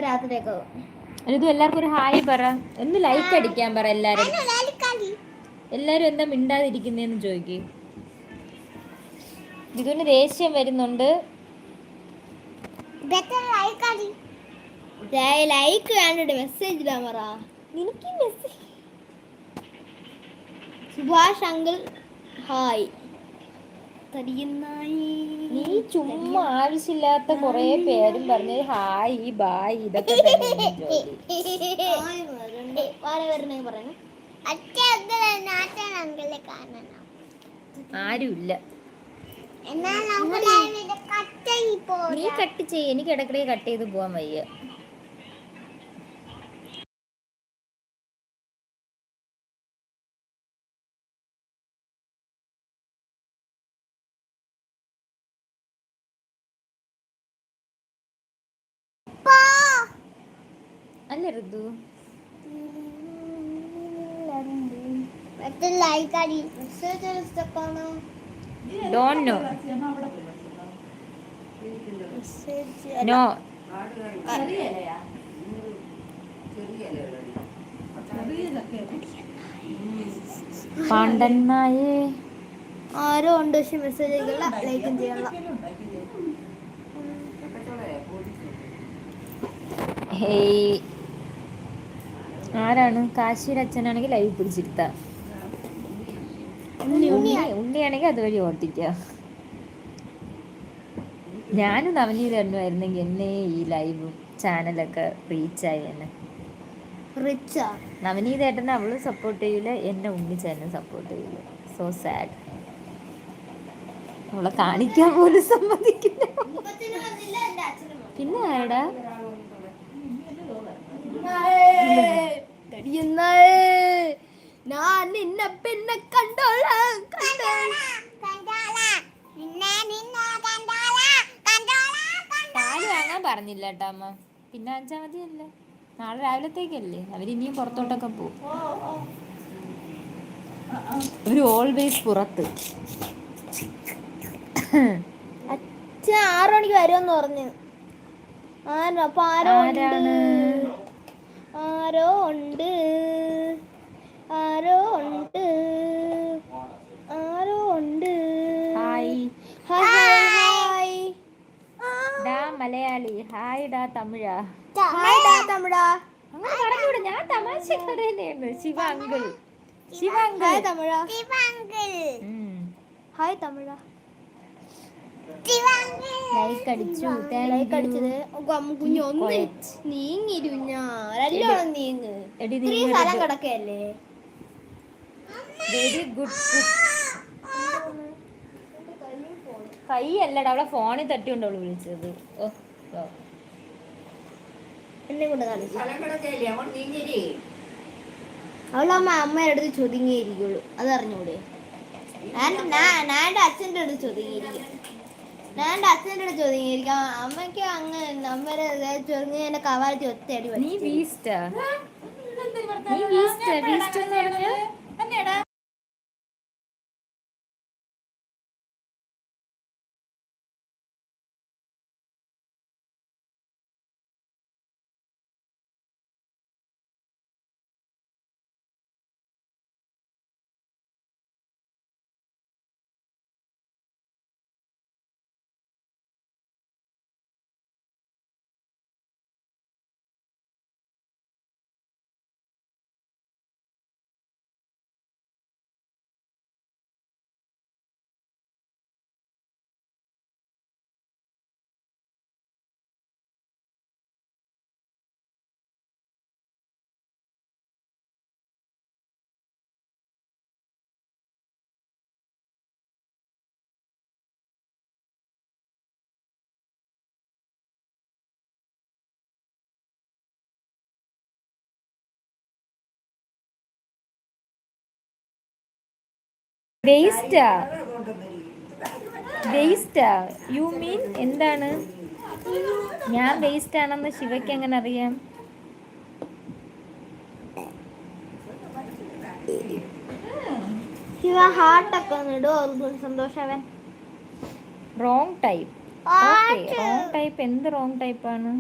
രാത്രിയൊക്കെ ഇത് എല്ലാവർക്കും ഒരു ഹായ് പറ, ഒന്ന് ലൈക്ക് അടിക്കാൻ പറ എല്ലാരും. എല്ലാരും എന്താ മിണ്ടാതിരിക്കുന്നേന്ന് ചോദിക്കും. ഇതിന് ദേഷ്യം വരുന്നുണ്ട്. ലൈക്ക് കണ്ടിട്ട് മെസ്സേജ് ഇടാൻ പറ. എനിക്ക് മെസ്സേജ് സുഭാഷ് അങ്കിൾ ഹായ്. നീ ചുമ്മാ ആവശ്യമില്ലാത്ത കൊറേ പേരും പറഞ്ഞ് ഹായ് ബായ് ഇതൊക്കെ തന്നെ ജോലി. ആരുമില്ല. നീ കട്ട് ചെയ്യ്, എനിക്ക് ഇടയ്ക്കിടെ കട്ട് ചെയ്ത് പോവാൻ വയ്യ. അല്ല ഋതു ഡോണ്ട് നോ നോ. പാണ്ടന്നായേ ആരോ ഉണ്ട്, പക്ഷെ മെസ്സേജ് ലൈക്കും ചെയ്യണം. ഹേയ് ആരാണ്? കാശിയുടെ അച്ഛനാണെങ്കിൽ ലൈവ് പിടിച്ചിരുത്ത, ഉണ്ണിയാണെങ്കിൽ അതുവഴി ഓട്ടിക്കാം. ഞാനും നവനീത് എണ്ണുമായിരുന്നെങ്കിൽ എന്നെ ഈ ലൈവും ചാനലൊക്കെ റീച്ചായി. എന്നെ നവനീത് ഏട്ടനെ അവളും സപ്പോർട്ട് ചെയ്യില്ല, എന്നെ ഉണ്ണിച്ചേട്ടനും സപ്പോർട്ട് ചെയ്യില്ല. So sad. അവളെ കാണിക്കാൻ പോലും സമ്മതിക്കില്ല. പിന്നെ ആടാ ഞാൻ നിന്നെ പിന്നെ കണ്ടോളാം. പാല് വാങ്ങാൻ പറഞ്ഞില്ല കേട്ടോ അമ്മ. പിന്നെ 5 മതിയല്ലേ, നാളെ രാവിലത്തേക്കല്ലേ. അവരിനിയും പുറത്തോട്ടൊക്കെ പോകും. അവര് ഓൾവേസ് പുറത്ത്. അച്ഛൻ 6 മണിക്ക് വരുമെന്ന് പറഞ്ഞു. അപ്പൊ ആരോ ഉണ്ട്, ആരോ ഉണ്ട്, ആരോ ഉണ്ട്, ആരോ ഉണ്ട്. ഹായ് ഹായ് ഡാ മലയാളി, ഹായ് ഡാ തമിഴാ. ഹായ് ഡാ തമിഴാ. അങ്ങനെ പറഞ്ഞൂടെ, ഞാൻ തമാശക്കാരനെയാണ്. Shiva uncle, Shiva uncle. Hi തമിഴാ. ഹായ് തമിഴാ. ലൈക്ക് അടിച്ചു. ലൈക്ക് അടിച്ചത് കുഞ്ഞൊന്ന് നീങ്ങിരുഞ്ഞാരെല്ലാം നീങ്ങ്. ഇത്രയും സ്ഥലം കിടക്കല്ലേ. Very good. കൈ അല്ലടാ, അവളെ ഫോണിൽ തട്ടിയുണ്ട് അവള് വിളിച്ചത്. എന്നെ കൊണ്ട് അവളമ്മ അമ്മയുടെ അടുത്ത് ചൊതുങ്ങിയിരിക്കുള്ളൂ, അതറിഞ്ഞൂടെ? ഞാൻ അച്ഛൻ്റെ അടുത്ത് ചൊതുങ്ങിയിരിക്കും. അമ്മയ്ക്ക് അങ്ങ് അമ്മരെ ചൊതുങ്ങി എന്നെ കവാലി ഒറ്റയടി. നീ ബീസ്റ്റാ. വേസ്റ്റാ യു മീൻ എന്താണ്? ഞാൻ വേസ്റ്റ് ആണെന്ന് ശിവയ്ക്ക് എങ്ങനെ അറിയാം? ശിവ ഹാർട്ടൊക്കെ ഇടുമോ സന്തോഷവൻ? Wrong type. റോങ് ടൈപ്പ് എന്ത് റോങ് ടൈപ്പാണ്?